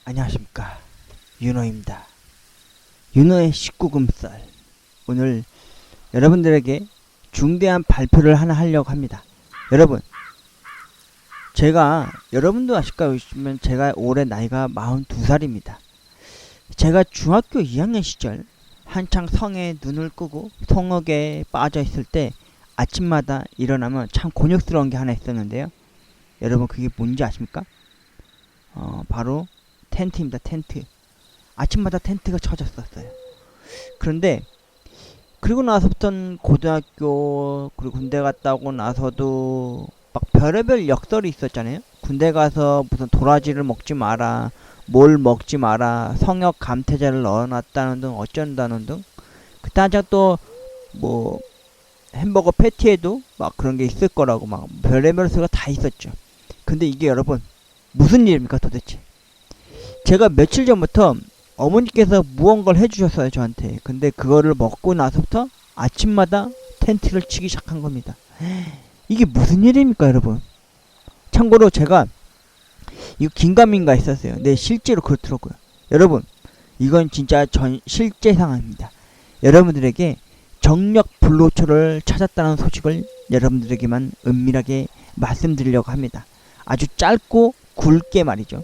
안녕하십니까, 윤호입니다. 윤호의 19금살. 오늘 여러분들에게 중대한 발표를 하나 하려고 합니다. 여러분, 제가 여러분도 아실까요? 제가 올해 나이가 42살입니다. 제가 중학교 2학년 시절 한창 성에 눈을 끄고 성역에 빠져 있을 때 아침마다 일어나면 참 곤욕스러운 게 하나 있었는데요. 여러분, 그게 뭔지 아십니까? 바로 텐트입니다. 텐트. 아침마다 텐트가 쳐졌었어요. 그런데 그리고 나서부터는 고등학교, 그리고 군대 갔다 오고 나서도 막 별의별 역설이 있었잖아요. 군대 가서 무슨 도라지를 먹지 마라, 뭘 먹지 마라, 성역 감퇴자를 넣어놨다는 등 어쩐다는 등. 그때 한창 또 뭐 햄버거 패티에도 막 그런 게 있을 거라고 막 별의별 소리가 다 있었죠. 근데 이게 여러분 무슨 일입니까 도대체? 제가 며칠 전부터 어머니께서 무언가를 해주셨어요 저한테. 근데 그거를 먹고 나서부터 아침마다 텐트를 치기 시작한 겁니다. 이게 무슨 일입니까 여러분? 참고로 제가 이거 긴가민가 있었어요. 네, 실제로 그렇더라고요. 여러분, 이건 진짜 실제 상황입니다. 여러분들에게 정력 불로초를 찾았다는 소식을 여러분들에게만 은밀하게 말씀드리려고 합니다. 아주 짧고 굵게 말이죠.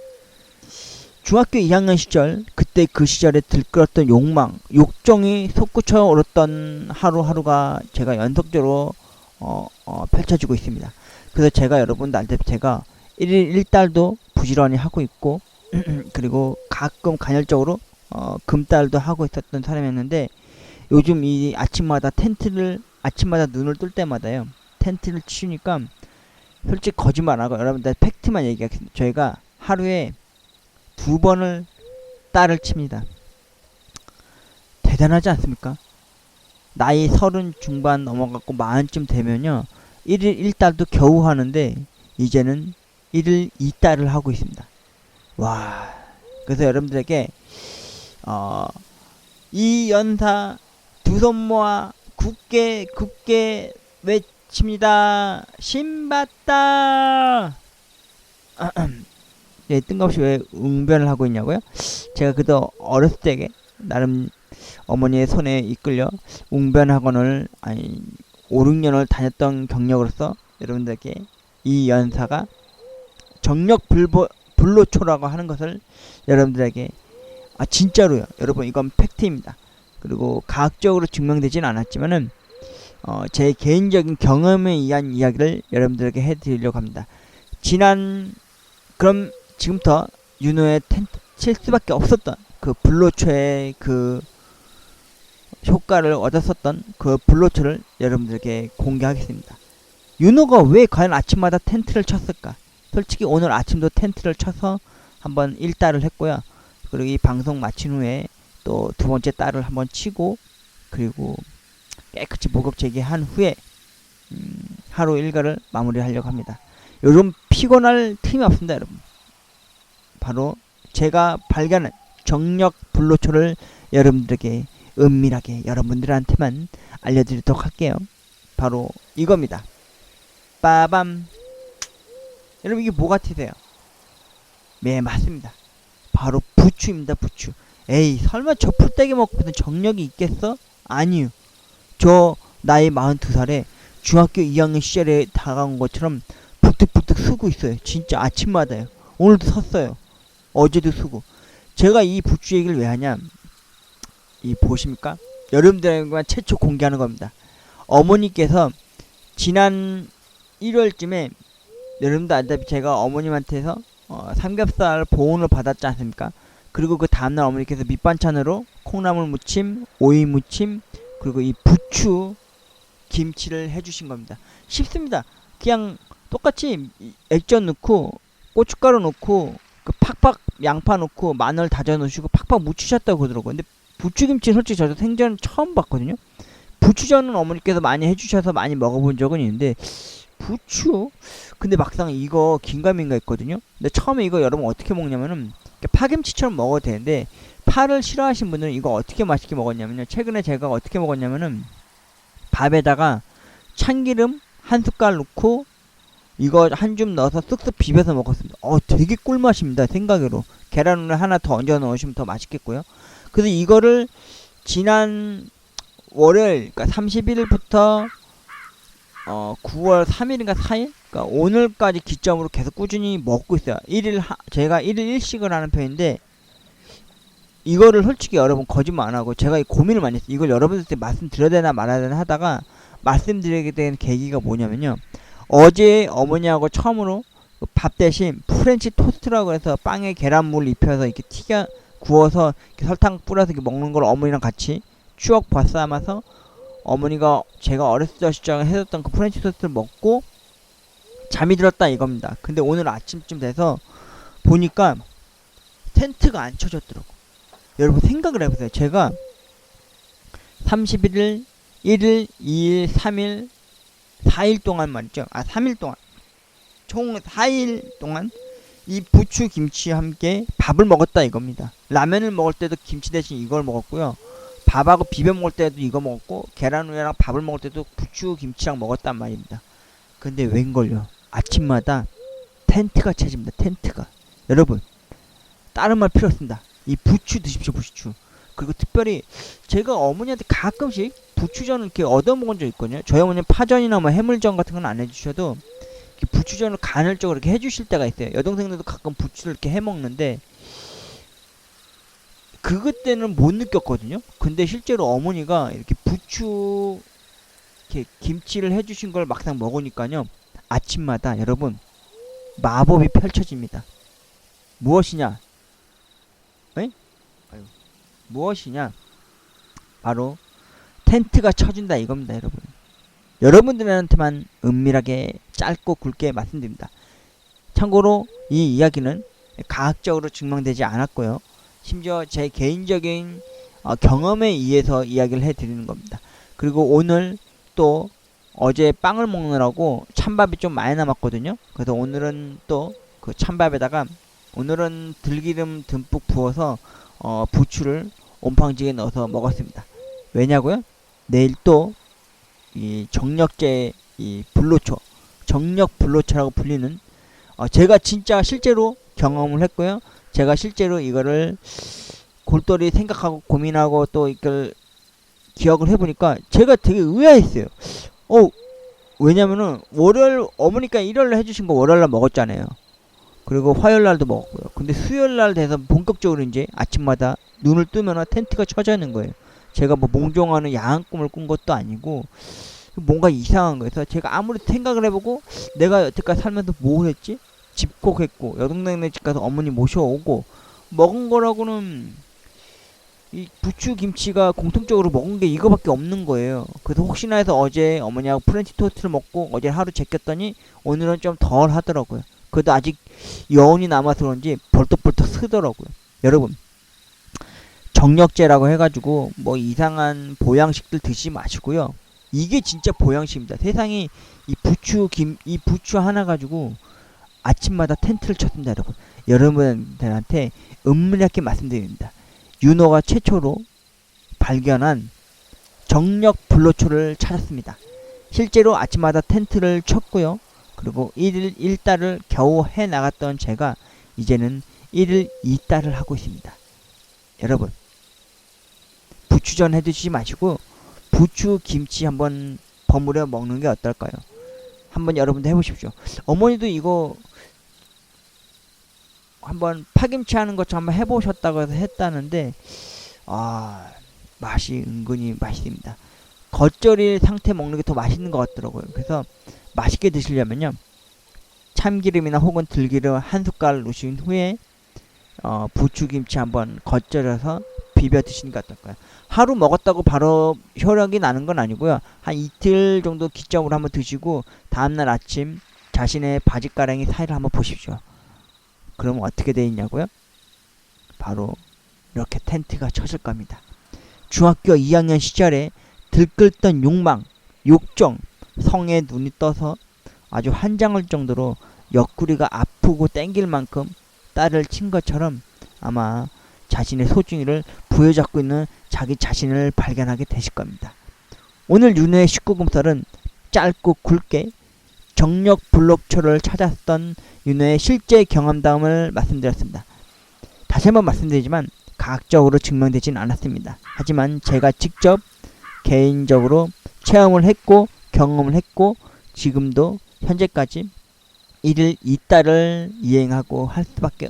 중학교 2학년 시절, 그때 그 시절에 들끓었던 욕망, 욕정이 솟구쳐 오르던 하루하루가 제가 연속적으로 펼쳐지고 있습니다. 그래서 제가 여러분들 알다시피 제가 1일 1달도 부지런히 하고 있고 그리고 가끔 간헐적으로 금달도 하고 있었던 사람이었는데, 요즘 이 아침마다 눈을 뜰 때마다요 텐트를 치우니까, 솔직히 거짓말 안 하고 여러분들 팩트만 얘기하겠습니다. 저희가 하루에 2번을 딸을 칩니다. 대단하지 않습니까? 나이 30 중반 넘어갔고 40쯤 되면요 1일 1달도 겨우 하는데 이제는 1일 2달을 하고 있습니다. 와, 그래서 여러분들에게 이 연사 두 손 모아 굳게 외칩니다. 신받다. 네, 뜬금없이 왜 웅변을 하고 있냐고요? 제가 그래도 어렸을 때 나름 어머니의 손에 이끌려 웅변학원을 5, 6년을 다녔던 경력으로서 여러분들에게 이 연사가 정력 불로초라고 하는 것을 여러분들에게 진짜로요 여러분, 이건 팩트입니다. 그리고 과학적으로 증명되진 않았지만은 제 개인적인 경험에 의한 이야기를 여러분들에게 해드리려고 합니다. 그럼 지금부터 윤호의 텐트 칠 수밖에 없었던 그 불로초의 그 효과를 얻었었던 그 불로초를 여러분들에게 공개하겠습니다. 윤호가 왜 과연 아침마다 텐트를 쳤을까? 솔직히 오늘 아침도 텐트를 쳐서 한번 1달을 했고요. 그리고 이 방송 마친 후에 또 두 번째 달을 한번 치고, 그리고 깨끗이 목욕 제기한 후에 하루 일과를 마무리하려고 합니다. 요즘 피곤할 틈이 없습니다 여러분. 바로 제가 발견한 정력 불로초를 여러분들에게 은밀하게 여러분들한테만 알려드리도록 할게요. 바로 이겁니다. 빠밤. 여러분, 이게 뭐 같으세요? 네, 맞습니다. 바로 부추입니다. 부추. 에이, 설마 저 풀떼기 먹고 무슨 정력이 있겠어? 아니요. 저 나이 42살에 중학교 2학년 시절에 다가온 것처럼 부뜩부뜩 쓰고 있어요. 진짜 아침마다요. 오늘도 섰어요. 어제도 쓰고. 제가 이 부추 얘기를 왜 하냐, 이 보십니까? 여러분들에게만 최초 공개하는 겁니다. 어머니께서 지난 1월쯤에 여러분들 알다시피 제가 어머님한테서 삼겹살 보온을 받았지 않습니까? 그리고 그 다음날 어머니께서 밑반찬으로 콩나물 무침, 오이 무침, 그리고 이 부추 김치를 해주신 겁니다. 쉽습니다. 그냥 똑같이 액젓 넣고 고춧가루 넣고 그 팍팍 양파 넣고 마늘 다져 넣으시고 팍팍 무치셨다고 그러더라고요. 근데 부추김치 솔직히 저도 생전 처음 봤거든요. 부추전은 어머니께서 많이 해주셔서 많이 먹어본 적은 있는데, 부추? 근데 막상 이거 긴가민가 있거든요. 근데 처음에 이거 여러분 어떻게 먹냐면은 파김치처럼 먹어도 되는데, 파를 싫어하시는 분들은 이거 어떻게 맛있게 먹었냐면요, 최근에 제가 어떻게 먹었냐면은 밥에다가 참기름 한 숟갈 넣고 이거 한 줌 넣어서 쓱쓱 비벼서 먹었습니다. 되게 꿀맛입니다. 생각으로 계란을 하나 더 얹어 넣으시면 더 맛있겠고요. 그래서 이거를 지난 월요일, 그러니까 31일부터 9월 3일인가 4일? 그러니까 오늘까지 기점으로 계속 꾸준히 먹고 있어요. 제가 1일 1식을 하는 편인데, 이거를 솔직히 여러분 거짓말 안 하고 제가 고민을 많이 했어요. 이걸 여러분들한테 말씀드려야 되나 말아야 되나 하다가 말씀드리게 된 계기가 뭐냐면요. 어제 어머니하고 처음으로 밥 대신 프렌치 토스트라고 해서 빵에 계란물 입혀서 이렇게 구워서 이렇게 설탕 뿌려서 이렇게 먹는 걸 어머니랑 같이 추억 벗삼아서 어머니가 제가 어렸을 시절에 해줬던 그 프렌치 토스트를 먹고 잠이 들었다 이겁니다. 근데 오늘 아침쯤 돼서 보니까 텐트가 안 쳐졌더라고. 여러분 생각을 해보세요. 제가 31일, 1일, 2일, 3일, 4일 동안 말이죠. 3일 동안. 총 4일 동안 이 부추 김치와 함께 밥을 먹었다 이겁니다. 라면을 먹을 때도 김치 대신 이걸 먹었고요. 밥하고 비벼 먹을 때도 이거 먹었고, 계란 후라이랑 밥을 먹을 때도 부추 김치랑 먹었단 말입니다. 근데 웬걸요. 아침마다 텐트가 쳐집니다. 텐트가. 여러분 다른 말 필요 없습니다. 이 부추 드십시오. 부추. 그리고 특별히 제가 어머니한테 가끔씩 부추전을 이렇게 얻어먹은 적 있거든요. 저희 어머니는 파전이나 뭐 해물전 같은 건 안 해주셔도 부추전을 간헐적으로 이렇게 해주실 때가 있어요. 여동생들도 가끔 부추를 이렇게 해먹는데 그것 때는 못 느꼈거든요. 근데 실제로 어머니가 이렇게 부추 이렇게 김치를 해주신 걸 막상 먹으니까요, 아침마다 여러분 마법이 펼쳐집니다. 무엇이냐? 에? 무엇이냐? 바로 텐트가 쳐준다 이겁니다. 여러분, 여러분들한테만 은밀하게 짧고 굵게 말씀드립니다. 참고로 이 이야기는 과학적으로 증명되지 않았고요, 심지어 제 개인적인 경험에 의해서 이야기를 해드리는 겁니다. 그리고 오늘 또 어제 빵을 먹느라고 찬밥이 좀 많이 남았거든요. 그래서 오늘은 또 그 찬밥에다가 오늘은 들기름 듬뿍 부어서 부추를 온팡지게 넣어서 먹었습니다. 왜냐고요? 내일 또 이 정력제 이 불로초, 정력 불로초라고 불리는 제가 진짜 실제로 경험을 했고요. 제가 실제로 이거를 골똘히 생각하고 고민하고 또 이걸 기억을 해보니까 제가 되게 의아했어요. 왜냐면은 월요일 어머니가 일요일날 해주신 거 월요일날 먹었잖아요. 그리고 화요일날도 먹었고요. 근데 수요일날 돼서 본격적으로 이제 아침마다 눈을 뜨면 텐트가 쳐져 있는 거예요. 제가 뭐 몽종하는 야한 꿈을 꾼 것도 아니고 뭔가 이상한 거예요. 그래서 제가 아무리 생각을 해보고 내가 여태까지 살면서 뭐 했지? 집콕했고 여동생네 집 가서 어머니 모셔오고 먹은 거라고는 이 부추 김치가 공통적으로 먹은 게 이거밖에 없는 거예요. 그래서 혹시나 해서 어제 어머니하고 프렌치 토스트를 먹고 어제 하루 제꼈더니 오늘은 좀 덜 하더라고요. 그래도 아직 여운이 남아서 그런지 벌떡벌떡 쓰더라고요. 여러분, 정력제라고 해가지고 뭐 이상한 보양식들 드시지 마시고요. 이게 진짜 보양식입니다. 세상에 이 부추 하나 가지고 아침마다 텐트를 쳤습니다. 여러분들한테 은밀하게 말씀드립니다. 윤호가 최초로 발견한 정력 불로초를 찾았습니다. 실제로 아침마다 텐트를 쳤고요. 그리고 1일 1달을 겨우 해 나갔던 제가 이제는 1일 2달을 하고 있습니다. 여러분, 부추전 해드시지 마시고 부추 김치 한번 버무려 먹는 게 어떨까요? 한번 여러분도 해보십시오. 어머니도 이거 한번 파김치 하는 것처럼 한번 해보셨다고 해서 했다는데 맛이 은근히 맛있습니다. 겉절이 상태 먹는 게 더 맛있는 것 같더라고요. 그래서 맛있게 드시려면요, 참기름이나 혹은 들기름 한 숟갈 넣으신 후에 부추김치 한번 겉절여서 비벼 드시는 게 어떨까요? 하루 먹었다고 바로 혈액이 나는 건 아니고요, 한 이틀 정도 기점으로 한번 드시고 다음날 아침 자신의 바짓가랑이 사이를 한번 보십시오. 그러면 어떻게 돼 있냐고요? 바로 이렇게 텐트가 쳐질 겁니다. 중학교 2학년 시절에 들끓던 욕망, 욕정, 성에 눈이 떠서 아주 환장할 정도로 옆구리가 아프고 땡길 만큼 딸을 친 것처럼 아마 자신의 소중이를 부여잡고 있는 자기 자신을 발견하게 되실 겁니다. 오늘 윤호의 19금설은 짧고 굵게 정력 불록초를 찾았던 윤호의 실제 경험담을 말씀드렸습니다. 다시 한번 말씀드리지만 과학적으로 증명되진 않았습니다. 하지만 제가 직접 개인적으로 체험을 했고 경험을 했고 지금도 현재까지 1일 2달을 이행하고 할 수밖에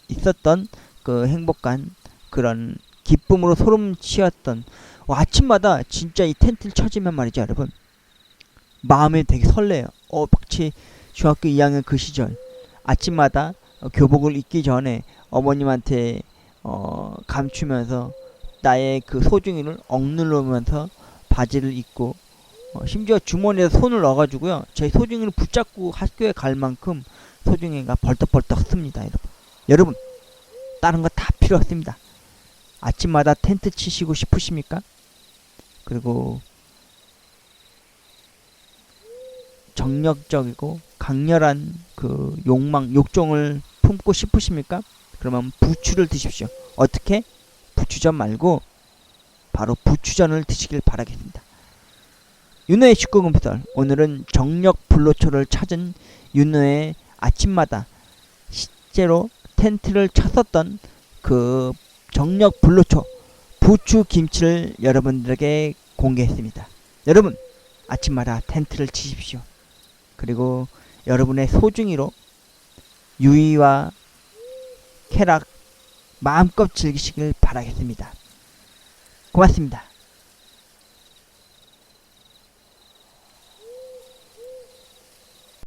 있었던 그 행복한 그런 기쁨으로 소름치었던 아침마다 진짜 이 텐트를 쳐지면 말이죠 여러분, 마음이 되게 설레요. 마치 중학교 2학년 그 시절 아침마다 교복을 입기 전에 어머님한테 감추면서 나의 그 소중이를 억누르면서 바지를 입고 심지어 주머니에 손을 넣어가지고요 제 소중이를 붙잡고 학교에 갈 만큼 소중이가 벌떡벌떡 씁니다. 여러분 다른 거 다 필요 없습니다. 아침마다 텐트 치시고 싶으십니까? 그리고 정력적이고 강렬한 그 욕정을 품고 싶으십니까? 그러면 부추를 드십시오. 어떻게? 부추전 말고 바로 부추전을 드시길 바라겠습니다. 윤호의 19금설, 오늘은 정력 불로초를 찾은 윤호의 아침마다 실제로 텐트를 쳤었던 그 정력 불로초 부추 김치를 여러분들에게 공개했습니다. 여러분 아침마다 텐트를 치십시오. 그리고 여러분의 소중이로 유의와 쾌락 마음껏 즐기시길 바라겠습니다. 고맙습니다.